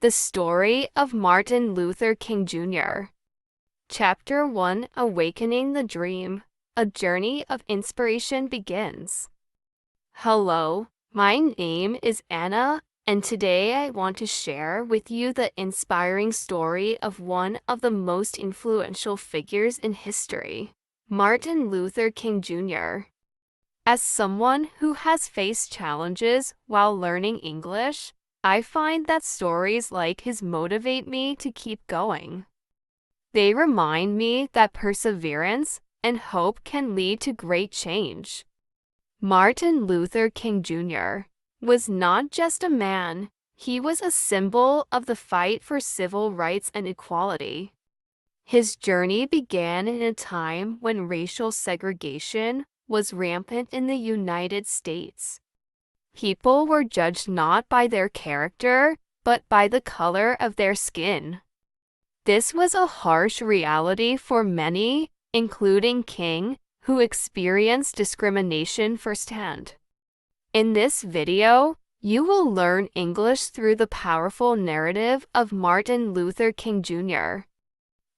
The Story of Martin Luther King Jr. Chapter 1: Awakening the Dream. A journey of inspiration begins. Hello, my name is Anna, and today I want to share with you the inspiring story of one of the most influential figures in history, Martin Luther King Jr. As someone who has faced challenges while learning English, I find that stories like his motivate me to keep going. They remind me that perseverance and hope can lead to great change. Martin Luther King Jr. was not just a man, he was a symbol of the fight for civil rights and equality. His journey began in a time when racial segregation was rampant in the United States. People were judged not by their character, but by the color of their skin. This was a harsh reality for many, including King, who experienced discrimination firsthand. In this video, you will learn English through the powerful narrative of Martin Luther King Jr.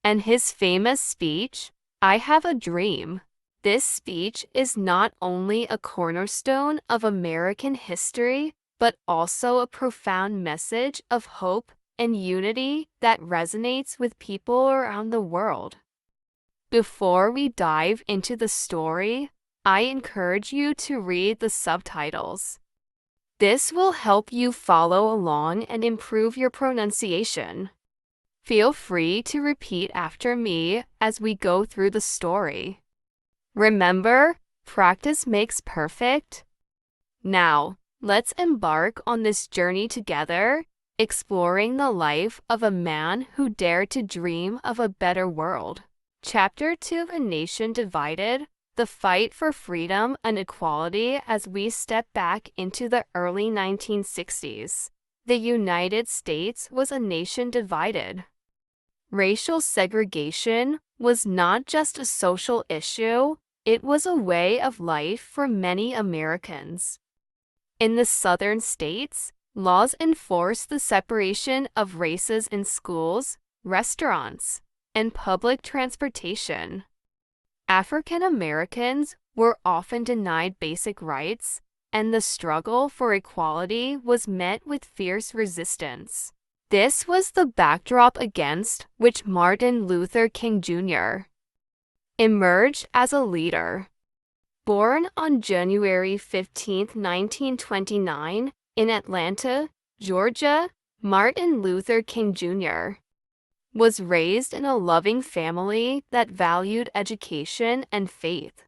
and his famous speech, "I Have a Dream." This speech is not only a cornerstone of American history, but also a profound message of hope and unity that resonates with people around the world. Before we dive into the story, I encourage you to read the subtitles. This will help you follow along and improve your pronunciation. Feel free to repeat after me as we go through the story. Remember, practice makes perfect. Now, let's embark on this journey together, exploring the life of a man who dared to dream of a better world. Chapter 2: A Nation Divided, the fight for freedom and equality. As we step back into the early 1960s, the United States was a nation divided. Racial segregation was not just a social issue, it was a way of life for many Americans. In the southern states, laws enforced the separation of races in schools, restaurants, and public transportation. African Americans were often denied basic rights, and the struggle for equality was met with fierce resistance. This was the backdrop against which Martin Luther King Jr. emerged as a leader. Born on January 15, 1929, in Atlanta, Georgia, Martin Luther King Jr. was raised in a loving family that valued education and faith.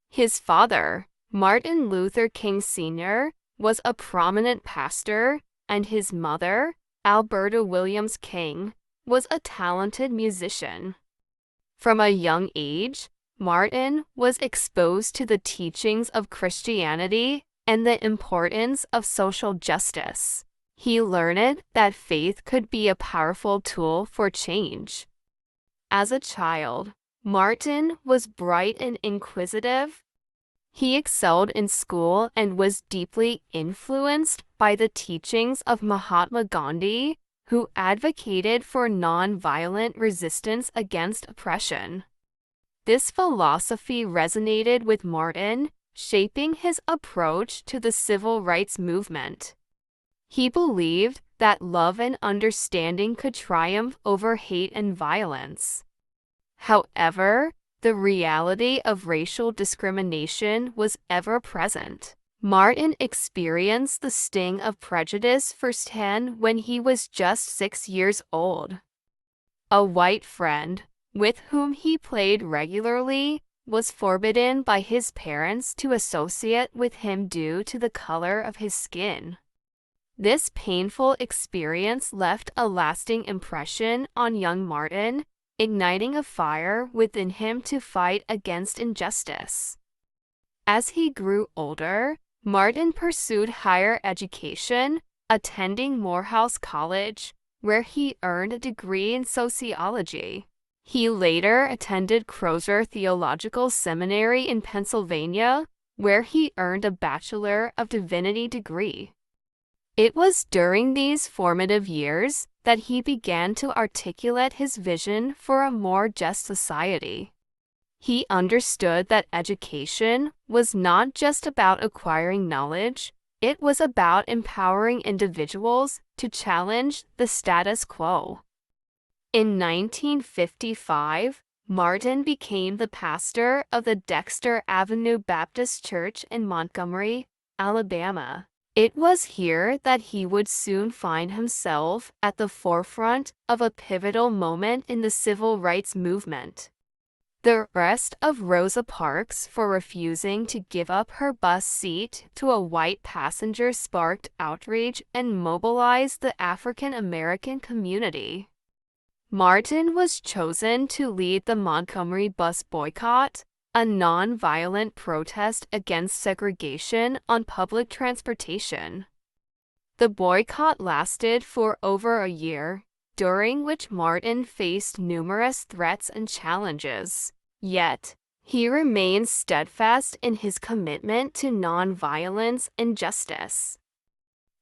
His father, Martin Luther King Sr., was a prominent pastor, and his mother, Alberta Williams King, was a talented musician. From a young age, Martin was exposed to the teachings of Christianity and the importance of social justice. He learned that faith could be a powerful tool for change. As a child, Martin was bright and inquisitive. He excelled in school and was deeply influenced by the teachings of Mahatma Gandhi, who advocated for non-violent resistance against oppression. This philosophy resonated with Martin, shaping his approach to the civil rights movement. He believed that love and understanding could triumph over hate and violence. However, the reality of racial discrimination was ever present. Martin experienced the sting of prejudice firsthand when he was just 6 years old. A white friend, with whom he played regularly, was forbidden by his parents to associate with him due to the color of his skin. This painful experience left a lasting impression on young Martin, igniting a fire within him to fight against injustice. As he grew older, Martin pursued higher education, attending Morehouse College, where he earned a degree in sociology. He later attended Crozer Theological Seminary in Pennsylvania, where he earned a Bachelor of Divinity degree. It was during these formative years that he began to articulate his vision for a more just society. He understood that education was not just about acquiring knowledge, it was about empowering individuals to challenge the status quo. In 1955, Martin became the pastor of the Dexter Avenue Baptist Church in Montgomery, Alabama. It was here that he would soon find himself at the forefront of a pivotal moment in the civil rights movement. The arrest of Rosa Parks for refusing to give up her bus seat to a white passenger sparked outrage and mobilized the African American community. Martin was chosen to lead the Montgomery bus boycott, a non-violent protest against segregation on public transportation. The boycott lasted for over a year, during which Martin faced numerous threats and challenges. Yet, he remained steadfast in his commitment to nonviolence and justice.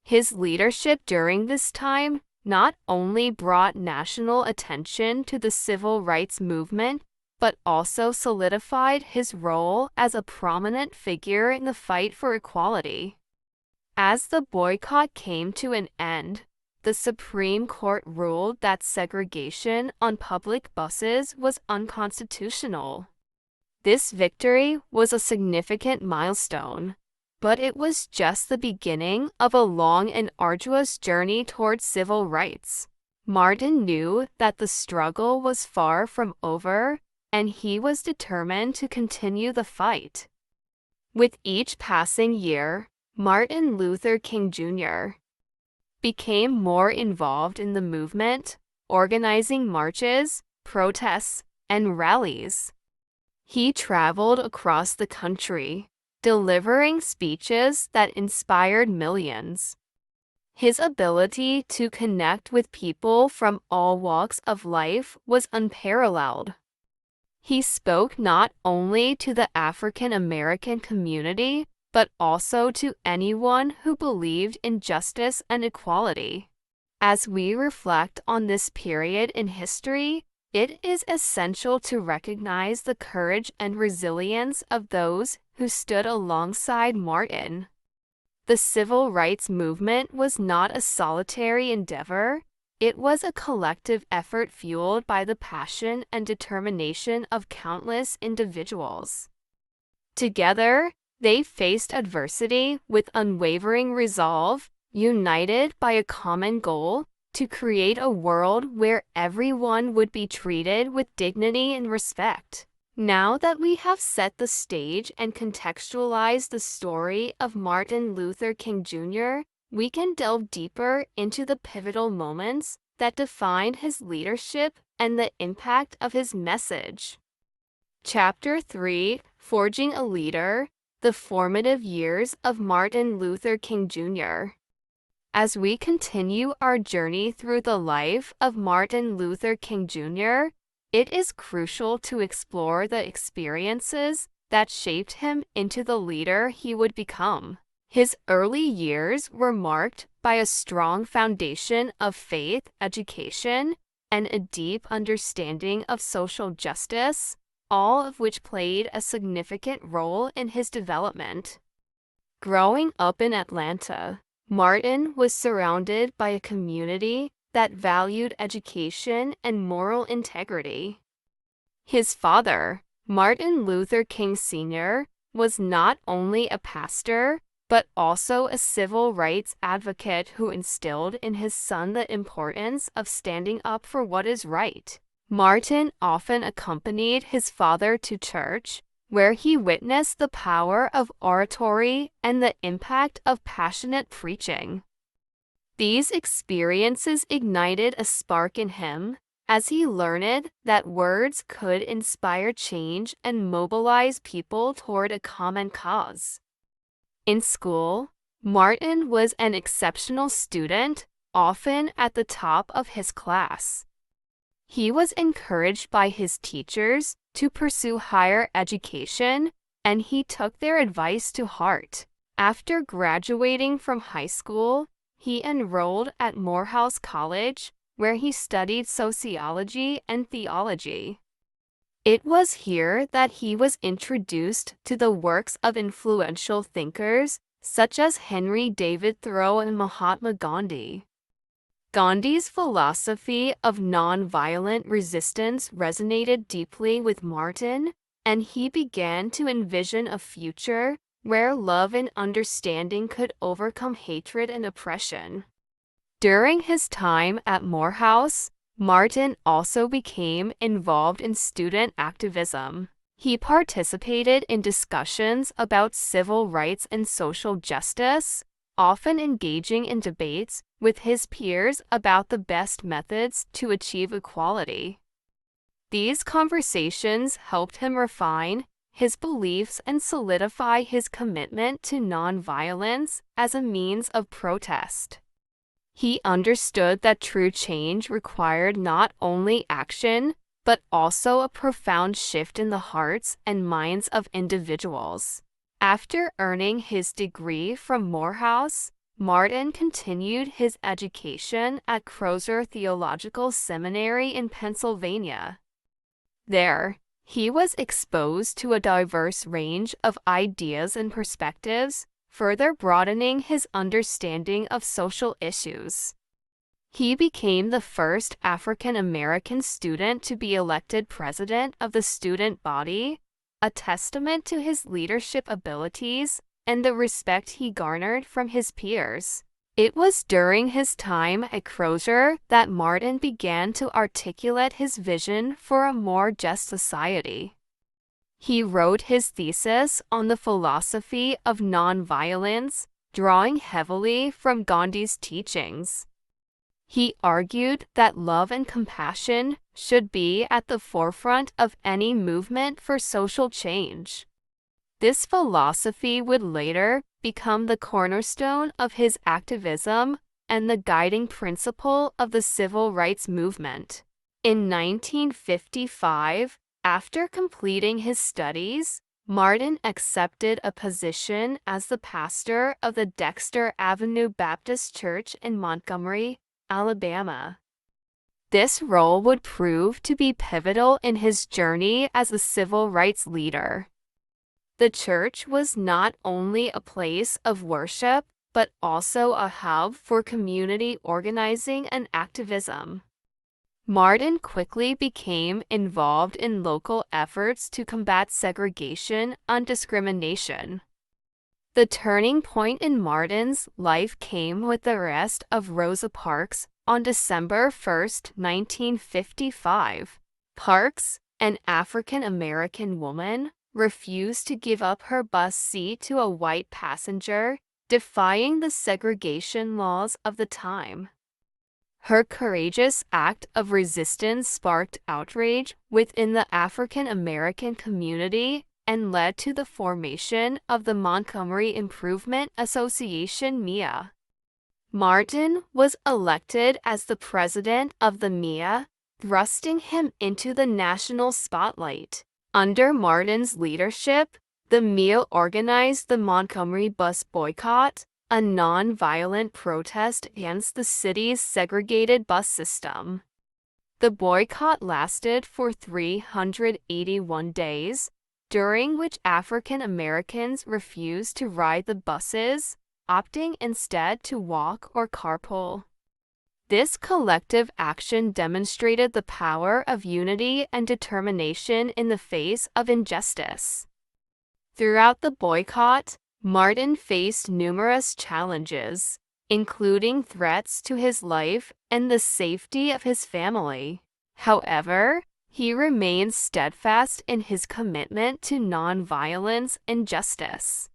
His leadership during this time not only brought national attention to the civil rights movement, but also solidified his role as a prominent figure in the fight for equality. As the boycott came to an end, the Supreme Court ruled that segregation on public buses was unconstitutional. This victory was a significant milestone, but it was just the beginning of a long and arduous journey towards civil rights. Martin knew that the struggle was far from over, and he was determined to continue the fight. With each passing year, Martin Luther King Jr. became more involved in the movement, organizing marches, protests, and rallies. He traveled across the country, delivering speeches that inspired millions. His ability to connect with people from all walks of life was unparalleled. He spoke not only to the African American community, but also to anyone who believed in justice and equality. As we reflect on this period in history, it is essential to recognize the courage and resilience of those who stood alongside Martin. The civil rights movement was not a solitary endeavor. It was a collective effort fueled by the passion and determination of countless individuals. Together, they faced adversity with unwavering resolve, united by a common goal to create a world where everyone would be treated with dignity and respect. Now that we have set the stage and contextualized the story of Martin Luther King Jr., we can delve deeper into the pivotal moments that defined his leadership and the impact of his message. Chapter 3: Forging a Leader, the Formative Years of Martin Luther King Jr. As we continue our journey through the life of Martin Luther King Jr., it is crucial to explore the experiences that shaped him into the leader he would become. His early years were marked by a strong foundation of faith, education, and a deep understanding of social justice, all of which played a significant role in his development. Growing up in Atlanta, Martin was surrounded by a community that valued education and moral integrity. His father, Martin Luther King Sr., was not only a pastor, but also a civil rights advocate who instilled in his son the importance of standing up for what is right. Martin often accompanied his father to church, where he witnessed the power of oratory and the impact of passionate preaching. These experiences ignited a spark in him, as he learned that words could inspire change and mobilize people toward a common cause. In school, Martin was an exceptional student, often at the top of his class. He was encouraged by his teachers to pursue higher education, and he took their advice to heart. After graduating from high school, He enrolled at Morehouse College, where he studied sociology and theology. It was here that he was introduced to the works of influential thinkers such as Henry David Thoreau and Mahatma Gandhi. Gandhi's philosophy of nonviolent resistance resonated deeply with Martin, and he began to envision a future where love and understanding could overcome hatred and oppression. During his time at Morehouse, Martin also became involved in student activism. He participated in discussions about civil rights and social justice, often engaging in debates with his peers about the best methods to achieve equality. These conversations helped him refine his beliefs and solidify his commitment to nonviolence as a means of protest. He understood that true change required not only action, but also a profound shift in the hearts and minds of individuals. After earning his degree from Morehouse, Martin continued his education at Crozer Theological Seminary in Pennsylvania. There, he was exposed to a diverse range of ideas and perspectives, further broadening his understanding of social issues. He became the first African American student to be elected president of the student body, a testament to his leadership abilities and the respect he garnered from his peers. It was during his time at Crozer that Martin began to articulate his vision for a more just society. He wrote his thesis on the philosophy of nonviolence, drawing heavily from Gandhi's teachings. He argued that love and compassion should be at the forefront of any movement for social change. This philosophy would later become the cornerstone of his activism and the guiding principle of the civil rights movement. In 1955, after completing his studies, Martin accepted a position as the pastor of the Dexter Avenue Baptist Church in Montgomery, Alabama. This role would prove to be pivotal in his journey as a civil rights leader. The church was not only a place of worship, but also a hub for community organizing and activism. Martin quickly became involved in local efforts to combat segregation and discrimination. The turning point in Martin's life came with the arrest of Rosa Parks on December 1, 1955. Parks, an African-American woman, refused to give up her bus seat to a white passenger, defying the segregation laws of the time. Her courageous act of resistance sparked outrage within the African-American community and led to the formation of the Montgomery Improvement Association (MIA). Martin was elected as the president of the MIA, thrusting him into the national spotlight. Under Martin's leadership, the MIA organized the Montgomery Bus Boycott, a non-violent protest against the city's segregated bus system. The boycott lasted for 381 days, during which African Americans refused to ride the buses, opting instead to walk or carpool. This collective action demonstrated the power of unity and determination in the face of injustice. Throughout the boycott, Martin faced numerous challenges, including threats to his life and the safety of his family. However, he remained steadfast in his commitment to nonviolence and justice.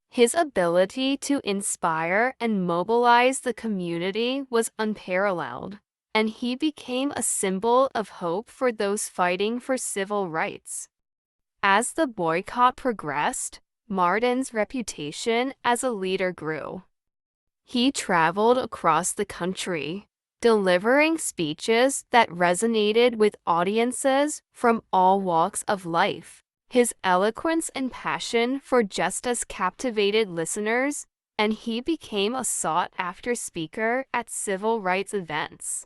His ability to inspire and mobilize the community was unparalleled, and he became a symbol of hope for those fighting for civil rights. As the boycott progressed, Martin's reputation as a leader grew. He traveled across the country, delivering speeches that resonated with audiences from all walks of life. His eloquence and passion for justice captivated listeners, and he became a sought-after speaker at civil rights events.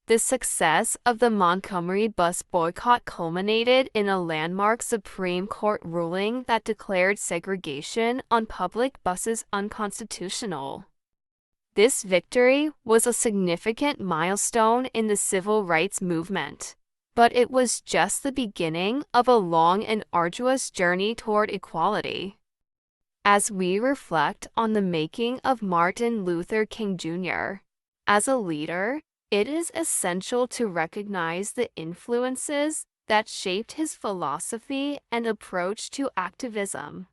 The success of the Montgomery bus boycott culminated in a landmark Supreme Court ruling that declared segregation on public buses unconstitutional. This victory was a significant milestone in the civil rights movement, but it was just the beginning of a long and arduous journey toward equality. As we reflect on the making of Martin Luther King Jr. as a leader, it is essential to recognize the influences that shaped his philosophy and approach to activism.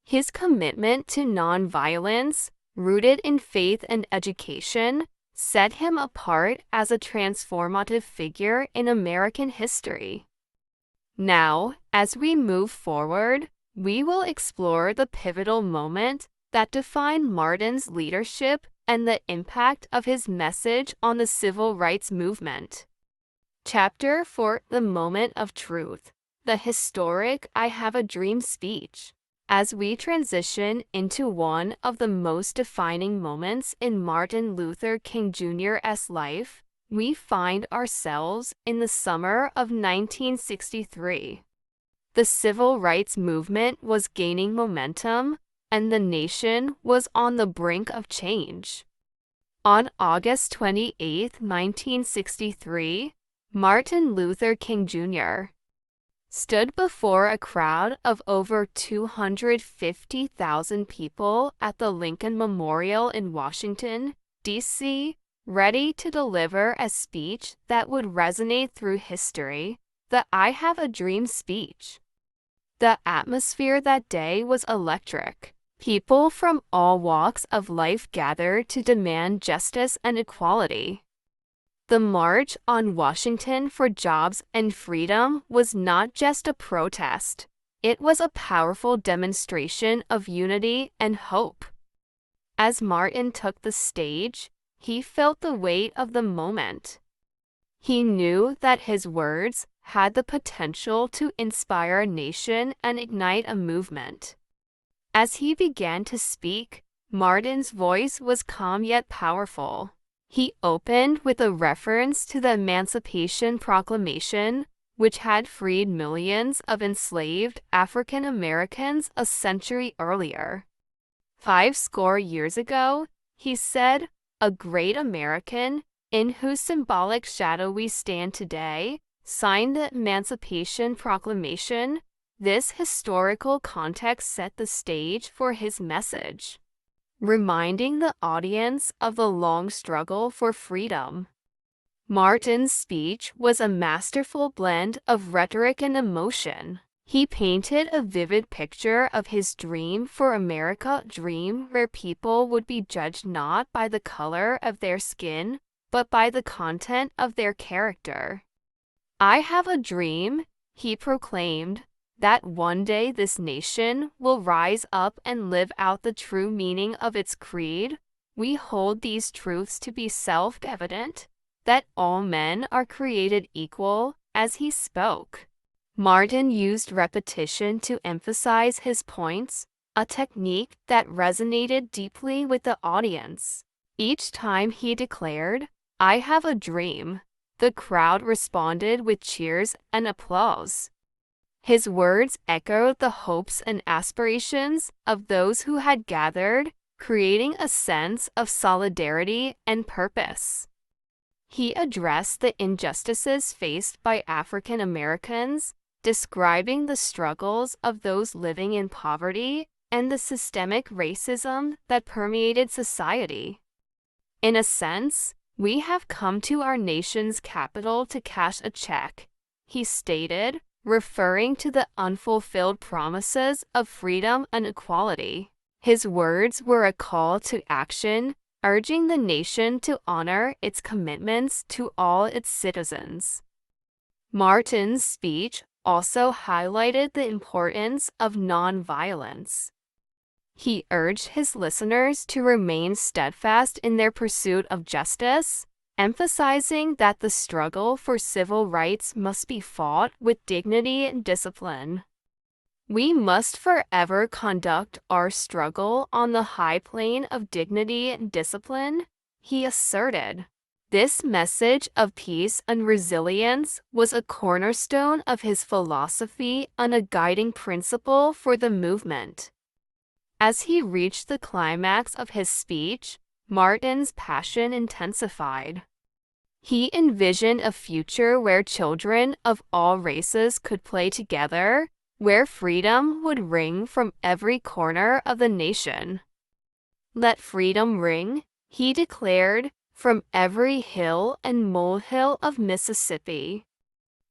His commitment to nonviolence, rooted in faith and education, set him apart as a transformative figure in American history. Now, as we move forward, we will explore the pivotal moment that defined Martin's leadership and the impact of his message on the civil rights movement. Chapter 4: The Moment of Truth. The historic "I Have a Dream" speech. As we transition into one of the most defining moments in Martin Luther King Jr.'s life, we find ourselves in the summer of 1963. The civil rights movement was gaining momentum, and the nation was on the brink of change. On August 28, 1963, Martin Luther King Jr. stood before a crowd of over 250,000 people at the Lincoln Memorial in Washington, D.C., ready to deliver a speech that would resonate through history, the "I Have a Dream" speech. The atmosphere that day was electric. People from all walks of life gathered to demand justice and equality. The March on Washington for Jobs and Freedom was not just a protest. It was a powerful demonstration of unity and hope. As Martin took the stage, he felt the weight of the moment. He knew that his words had the potential to inspire a nation and ignite a movement. As he began to speak, Martin's voice was calm yet powerful. He opened with a reference to the Emancipation Proclamation, which had freed millions of enslaved African Americans a century earlier. 50 years ago, he said, "A great American, in whose symbolic shadow we stand today, signed the Emancipation Proclamation." This historical context set the stage for his message, reminding the audience of the long struggle for freedom. Martin's speech was a masterful blend of rhetoric and emotion. He painted a vivid picture of his dream for America, a dream where people would be judged not by the color of their skin, but by the content of their character. "I have a dream," he proclaimed, "that one day this nation will rise up and live out the true meaning of its creed. We hold these truths to be self-evident, that all men are created equal." As he spoke, Martin used repetition to emphasize his points, a technique that resonated deeply with the audience. Each time he declared, "I have a dream," the crowd responded with cheers and applause. His words echoed the hopes and aspirations of those who had gathered, creating a sense of solidarity and purpose. He addressed the injustices faced by African Americans, describing the struggles of those living in poverty and the systemic racism that permeated society. "In a sense, we have come to our nation's capital to cash a check," he stated, referring to the unfulfilled promises of freedom and equality. His words were a call to action, urging the nation to honor its commitments to all its citizens. Martin's speech also highlighted the importance of nonviolence. He urged his listeners to remain steadfast in their pursuit of justice, emphasizing that the struggle for civil rights must be fought with dignity and discipline. We must forever conduct our struggle on the high plane of dignity and discipline, he asserted. This message of peace and resilience was a cornerstone of his philosophy and a guiding principle for the movement. As he reached the climax of his speech, Martin's passion intensified. He envisioned a future where children of all races could play together, where freedom would ring from every corner of the nation. Let freedom ring, he declared, from every hill and molehill of Mississippi.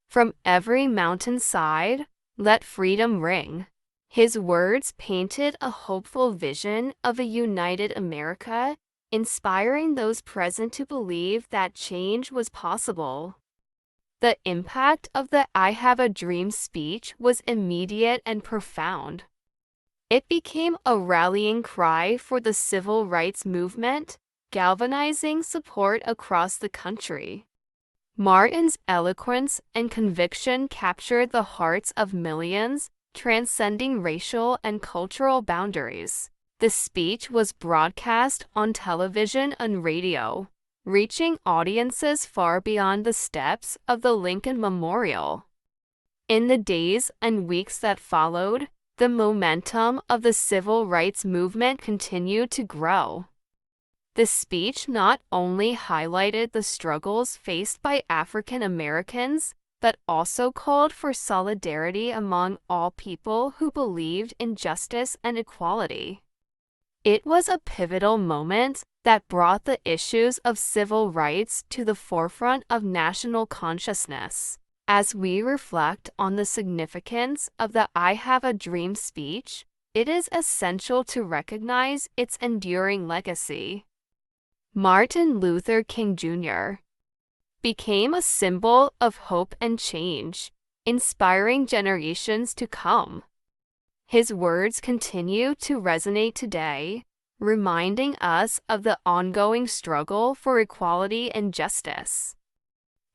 From every mountainside, let freedom ring. His words painted a hopeful vision of a united America, inspiring those present to believe that change was possible. The impact of the I Have a Dream speech was immediate and profound. It became a rallying cry for the civil rights movement, galvanizing support across the country. Martin's eloquence and conviction captured the hearts of millions, transcending racial and cultural boundaries. The speech was broadcast on television and radio, reaching audiences far beyond the steps of the Lincoln Memorial. In the days and weeks that followed, the momentum of the civil rights movement continued to grow. The speech not only highlighted the struggles faced by African Americans, but also called for solidarity among all people who believed in justice and equality. It was a pivotal moment that brought the issues of civil rights to the forefront of national consciousness. As we reflect on the significance of the I Have a Dream speech, it is essential to recognize its enduring legacy. Martin Luther King Jr. became a symbol of hope and change, inspiring generations to come. His words continue to resonate today, reminding us of the ongoing struggle for equality and justice.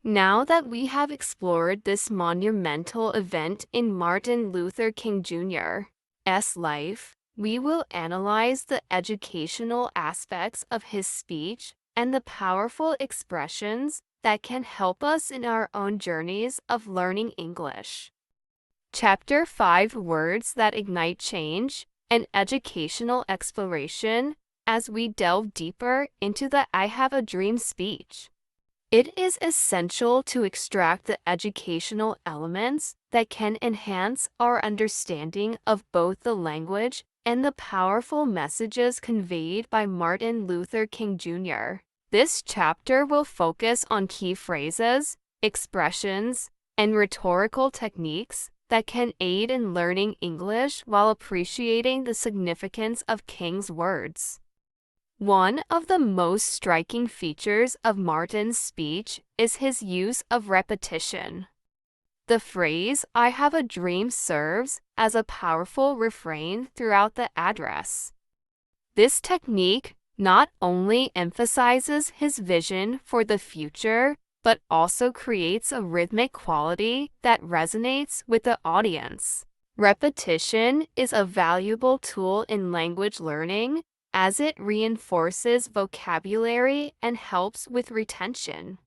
Now that we have explored this monumental event in Martin Luther King Jr.'s life, we will analyze the educational aspects of his speech and the powerful expressions that can help us in our own journeys of learning English. Chapter 5: Words that Ignite Change, an educational exploration, as we delve deeper into the I Have a Dream speech. It is essential to extract the educational elements that can enhance our understanding of both the language and the powerful messages conveyed by Martin Luther King Jr. This chapter will focus on key phrases, expressions, and rhetorical techniques that can aid in learning English while appreciating the significance of King's words. One of the most striking features of Martin's speech is his use of repetition. The phrase, "I have a dream," serves as a powerful refrain throughout the address. This technique not only emphasizes his vision for the future, but also creates a rhythmic quality that resonates with the audience. Repetition is a valuable tool in language learning, as it reinforces vocabulary and helps with retention.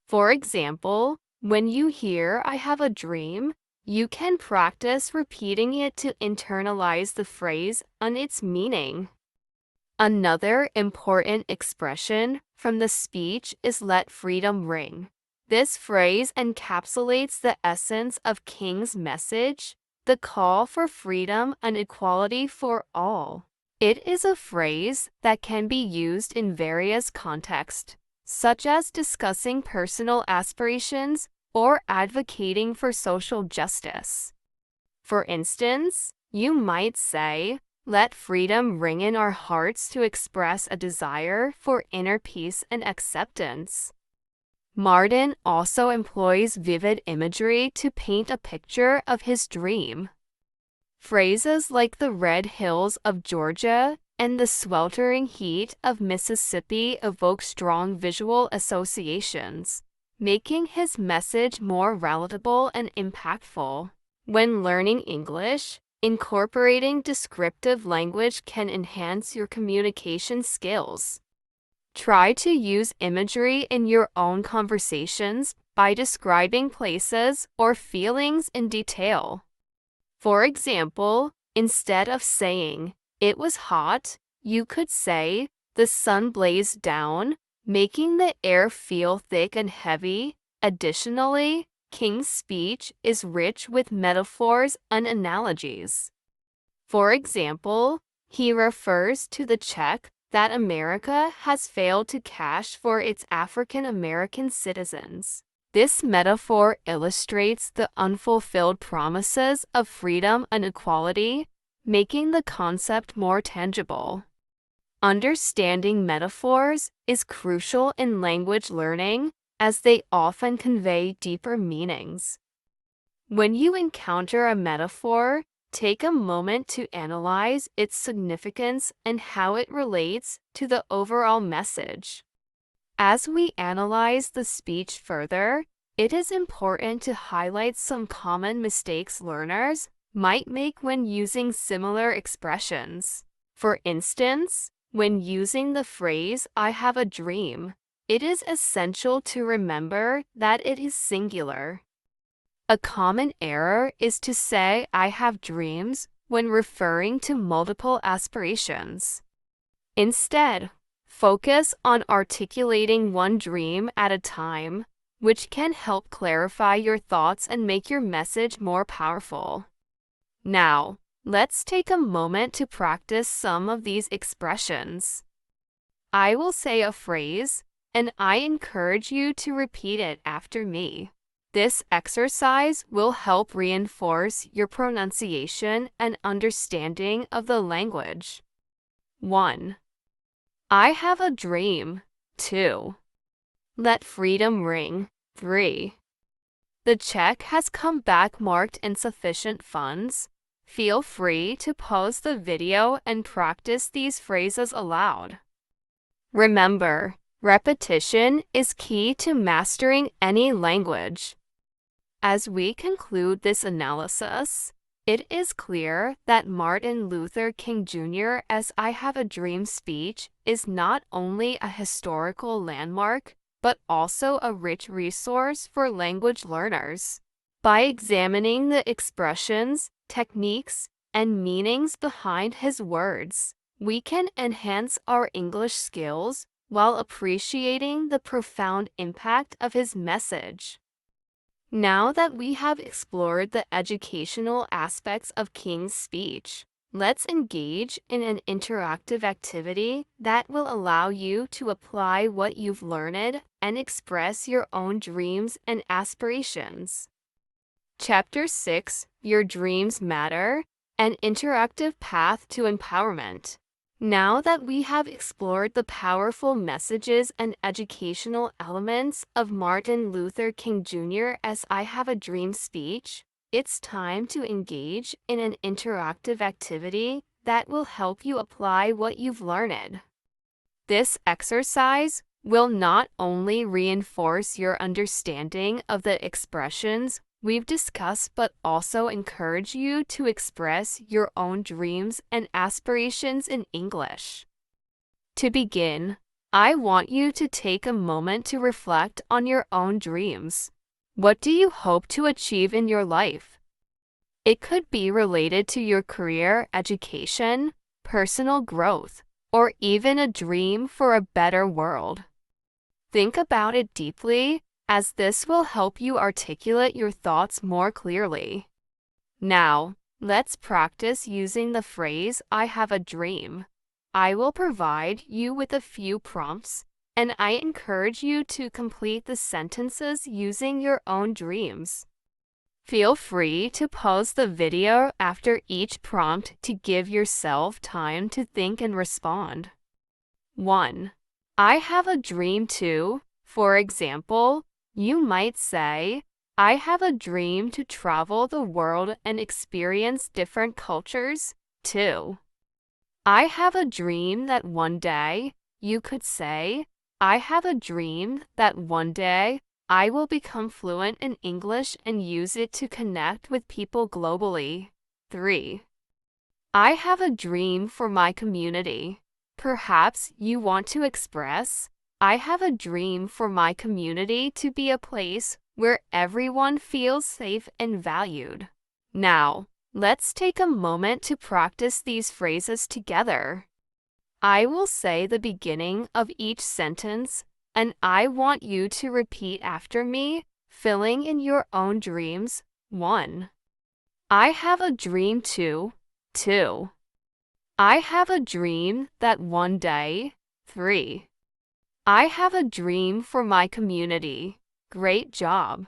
For example, when you hear "I have a dream," you can practice repeating it to internalize the phrase and its meaning. Another important expression from the speech is "Let freedom ring." This phrase encapsulates the essence of King's message, the call for freedom and equality for all. It is a phrase that can be used in various contexts, such as discussing personal aspirations or advocating for social justice. For instance, you might say, "Let freedom ring in our hearts to express a desire for inner peace and acceptance." Martin also employs vivid imagery to paint a picture of his dream. Phrases like "the red hills of Georgia" and "the sweltering heat of Mississippi" evoke strong visual associations, making his message more relatable and impactful. When learning English, incorporating descriptive language can enhance your communication skills. Try to use imagery in your own conversations by describing places or feelings in detail. For example, instead of saying, "It was hot," you could say, "The sun blazed down," making the air feel thick and heavy. Additionally, King's speech is rich with metaphors and analogies. For example, he refers to the check that America has failed to cash for its African American citizens. This metaphor illustrates the unfulfilled promises of freedom and equality, making the concept more tangible. Understanding metaphors is crucial in language learning, as they often convey deeper meanings. When you encounter a metaphor, take a moment to analyze its significance and how it relates to the overall message. As we analyze the speech further, it is important to highlight some common mistakes learners might make when using similar expressions. For instance, when using the phrase, "I have a dream," it is essential to remember that it is singular. A common error is to say, "I have dreams," when referring to multiple aspirations. Instead, focus on articulating one dream at a time, which can help clarify your thoughts and make your message more powerful. Now, let's take a moment to practice some of these expressions. I will say a phrase, and I encourage you to repeat it after me. This exercise will help reinforce your pronunciation and understanding of the language. 1. I have a dream. 2. Let freedom ring. 3. The check has come back marked insufficient funds. Feel free to pause the video and practice these phrases aloud. Remember, repetition is key to mastering any language. As we conclude this analysis, it is clear that Martin Luther King Jr.'s "I Have a Dream" speech is not only a historical landmark, but also a rich resource for language learners. By examining the expressions, techniques, and meanings behind his words, we can enhance our English skills while appreciating the profound impact of his message. Now that we have explored the educational aspects of King's speech, let's engage in an interactive activity that will allow you to apply what you've learned and express your own dreams and aspirations. Chapter 6, Your Dreams Matter, an interactive path to empowerment. Now that we have explored the powerful messages and educational elements of Martin Luther King Jr.'s "I Have a Dream" speech, it's time to engage in an interactive activity that will help you apply what you've learned. This exercise will not only reinforce your understanding of the expressions we've discussed, but also encourage you to express your own dreams and aspirations in English. To begin, I want you to take a moment to reflect on your own dreams. What do you hope to achieve in your life? It could be related to your career, education, personal growth, or even a dream for a better world. Think about it deeply, as this will help you articulate your thoughts more clearly. Now, let's practice using the phrase, "I have a dream." I will provide you with a few prompts, and I encourage you to complete the sentences using your own dreams. Feel free to pause the video after each prompt to give yourself time to think and respond. 1. I have a dream too. For example, you might say, "I have a dream to travel the world and experience different cultures." 2. I have a dream that one day, you could say, "I have a dream that one day I will become fluent in English and use it to connect with people globally. 3. I have a dream for my community. Perhaps you want to express, I have a dream for my community to be a place where everyone feels safe and valued. Now, let's take a moment to practice these phrases together. I will say the beginning of each sentence, and I want you to repeat after me, filling in your own dreams. 1. I have a dream to. 2. I have a dream that one day. 3. I have a dream for my community. Great job.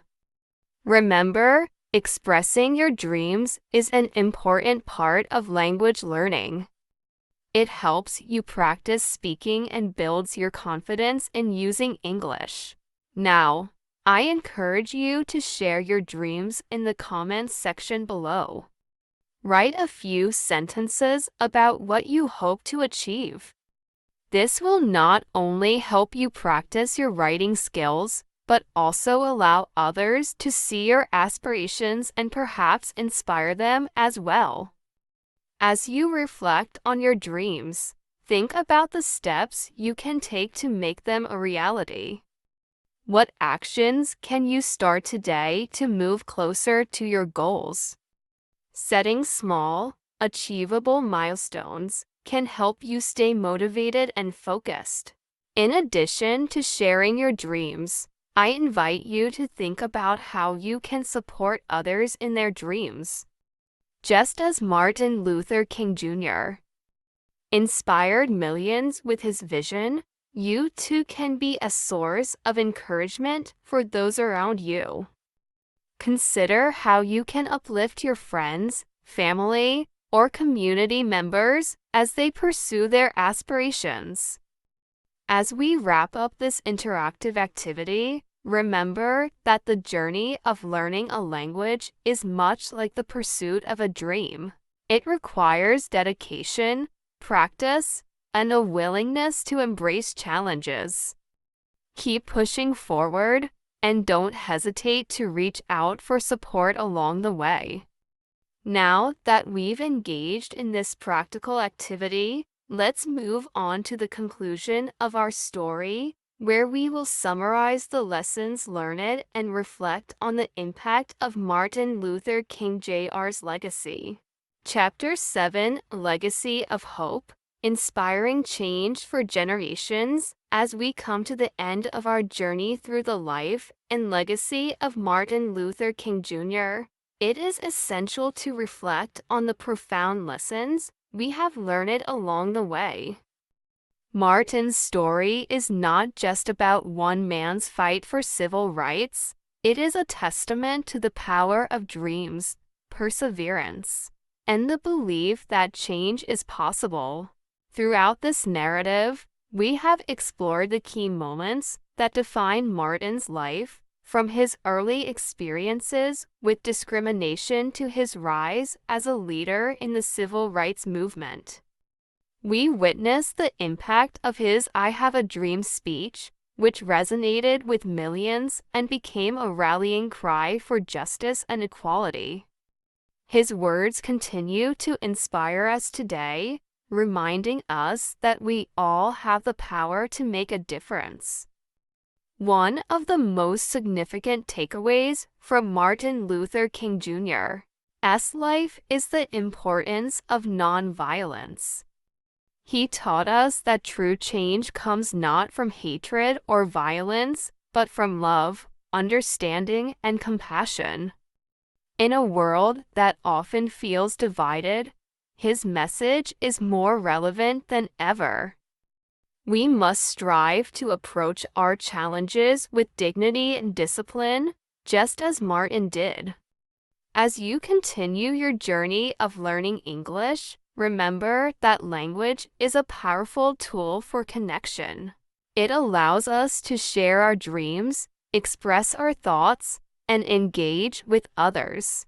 Remember, expressing your dreams is an important part of language learning. It helps you practice speaking and builds your confidence in using English. Now, I encourage you to share your dreams in the comments section below. Write a few sentences about what you hope to achieve. This will not only help you practice your writing skills, but also allow others to see your aspirations and perhaps inspire them as well. As you reflect on your dreams, think about the steps you can take to make them a reality. What actions can you start today to move closer to your goals? Setting small, achievable milestones can help you stay motivated and focused. In addition to sharing your dreams, I invite you to think about how you can support others in their dreams. Just as Martin Luther King Jr. inspired millions with his vision, you too can be a source of encouragement for those around you. Consider how you can uplift your friends, family, or community members as they pursue their aspirations. As we wrap up this interactive activity, remember that the journey of learning a language is much like the pursuit of a dream. It requires dedication, practice, and a willingness to embrace challenges. Keep pushing forward, and don't hesitate to reach out for support along the way. Now that we've engaged in this practical activity, let's move on to the conclusion of our story, where we will summarize the lessons learned and reflect on the impact of Martin Luther King Jr.'s legacy. Chapter 7: Legacy of Hope, Inspiring Change for Generations. As we come to the end of our journey through the life and legacy of Martin Luther King Jr., it is essential to reflect on the profound lessons we have learned along the way. Martin's story is not just about one man's fight for civil rights, it is a testament to the power of dreams, perseverance, and the belief that change is possible. Throughout this narrative, we have explored the key moments that define Martin's life, from his early experiences with discrimination to his rise as a leader in the civil rights movement. We witnessed the impact of his "I Have a Dream" speech, which resonated with millions and became a rallying cry for justice and equality. His words continue to inspire us today, reminding us that we all have the power to make a difference. One of the most significant takeaways from Martin Luther King Jr.'s life is the importance of nonviolence. He taught us that true change comes not from hatred or violence, but from love, understanding, and compassion. In a world that often feels divided, his message is more relevant than ever. We must strive to approach our challenges with dignity and discipline, just as Martin did. As you continue your journey of learning English, remember that language is a powerful tool for connection. It allows us to share our dreams, express our thoughts, and engage with others.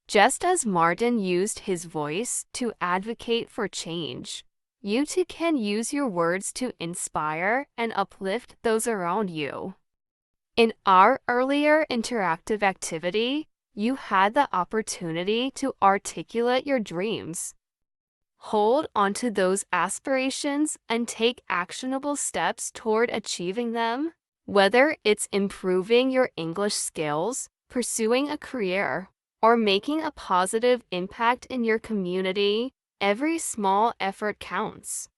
Just as Martin used his voice to advocate for change, you too can use your words to inspire and uplift those around you. In our earlier interactive activity, you had the opportunity to articulate your dreams. Hold onto those aspirations and take actionable steps toward achieving them, whether it's improving your English skills, pursuing a career, or making a positive impact in your community. Every small effort counts.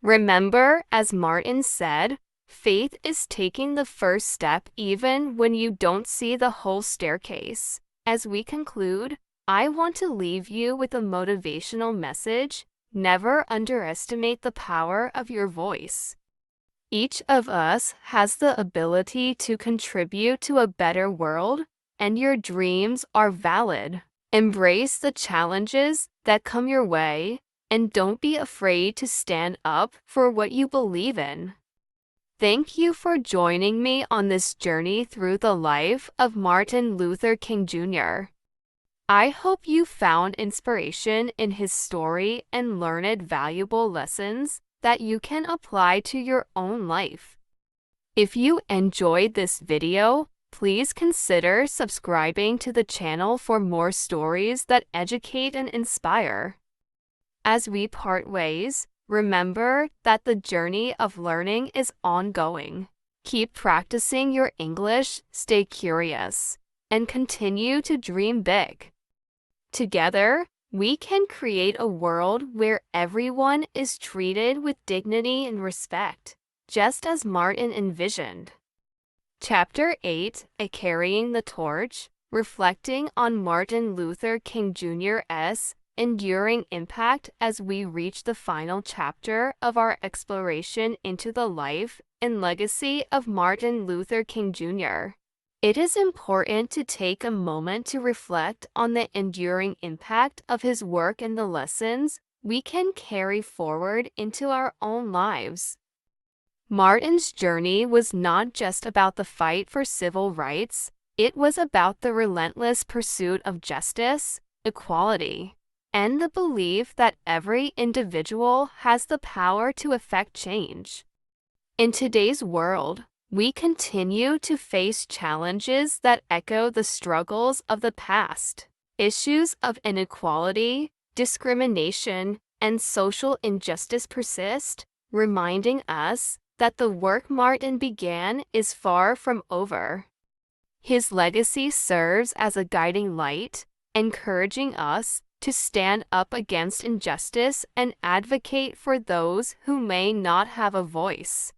Remember, as Martin said, faith is taking the first step even when you don't see the whole staircase. As we conclude, I want to leave you with a motivational message. Never underestimate the power of your voice. Each of us has the ability to contribute to a better world, and your dreams are valid. Embrace the challenges that come your way, and don't be afraid to stand up for what you believe in. Thank you for joining me on this journey through the life of Martin Luther King Jr. I hope you found inspiration in his story and learned valuable lessons that you can apply to your own life. If you enjoyed this video, please consider subscribing to the channel for more stories that educate and inspire. As we part ways, remember that the journey of learning is ongoing. Keep practicing your English, stay curious, and continue to dream big. Together, we can create a world where everyone is treated with dignity and respect, just as Martin envisioned. Chapter 8, A Carrying the Torch, reflecting on Martin Luther King Jr.'s enduring impact as we reach the final chapter of our exploration into the life and legacy of Martin Luther King Jr. It is important to take a moment to reflect on the enduring impact of his work and the lessons we can carry forward into our own lives. Martin's journey was not just about the fight for civil rights, it was about the relentless pursuit of justice, equality, and the belief that every individual has the power to effect change. In today's world, we continue to face challenges that echo the struggles of the past. Issues of inequality, discrimination, and social injustice persist, reminding us that the work Martin began is far from over. His legacy serves as a guiding light, encouraging us to stand up against injustice and advocate for those who may not have a voice.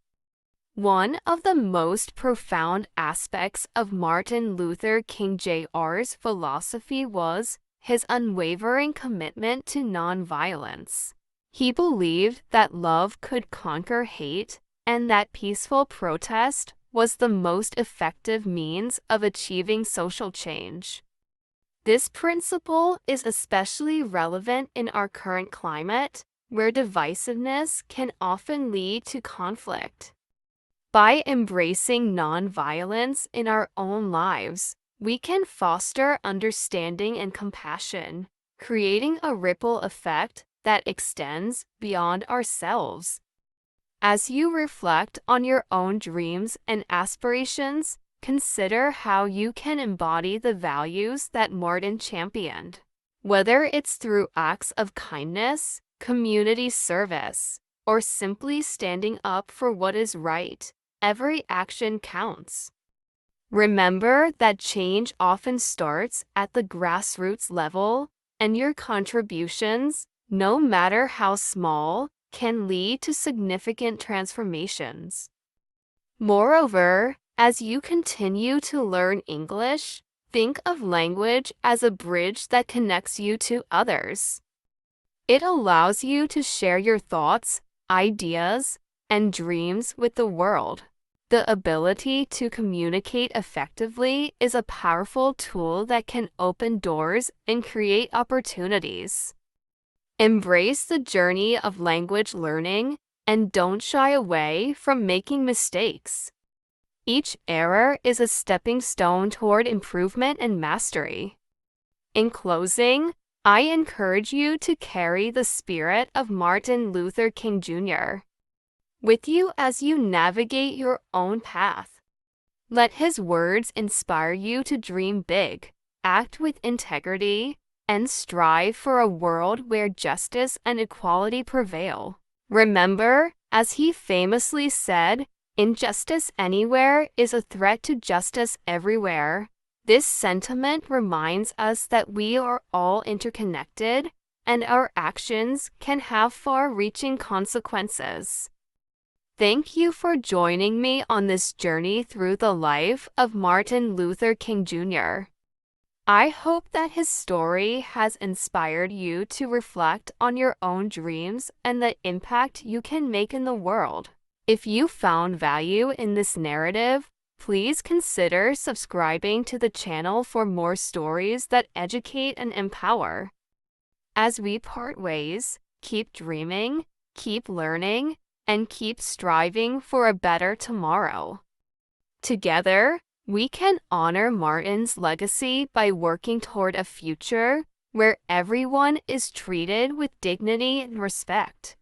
One of the most profound aspects of Martin Luther King Jr.'s philosophy was his unwavering commitment to nonviolence. He believed that love could conquer hate and that peaceful protest was the most effective means of achieving social change. This principle is especially relevant in our current climate, where divisiveness can often lead to conflict. By embracing nonviolence in our own lives, we can foster understanding and compassion, creating a ripple effect that extends beyond ourselves. As you reflect on your own dreams and aspirations, consider how you can embody the values that Martin championed. Whether it's through acts of kindness, community service, or simply standing up for what is right, every action counts. Remember that change often starts at the grassroots level, and your contributions, no matter how small, can lead to significant transformations. Moreover, as you continue to learn English, think of language as a bridge that connects you to others. It allows you to share your thoughts, ideas, and dreams with the world. The ability to communicate effectively is a powerful tool that can open doors and create opportunities. Embrace the journey of language learning and don't shy away from making mistakes. Each error is a stepping stone toward improvement and mastery. In closing, I encourage you to carry the spirit of Martin Luther King Jr. with you as you navigate your own path. Let his words inspire you to dream big, act with integrity, and strive for a world where justice and equality prevail. Remember, as he famously said, injustice anywhere is a threat to justice everywhere. This sentiment reminds us that we are all interconnected, and our actions can have far-reaching consequences. Thank you for joining me on this journey through the life of Martin Luther King Jr. I hope that his story has inspired you to reflect on your own dreams and the impact you can make in the world. If you found value in this narrative, please consider subscribing to the channel for more stories that educate and empower. As we part ways, keep dreaming, keep learning, and keep striving for a better tomorrow. Together, we can honor Martin's legacy by working toward a future where everyone is treated with dignity and respect.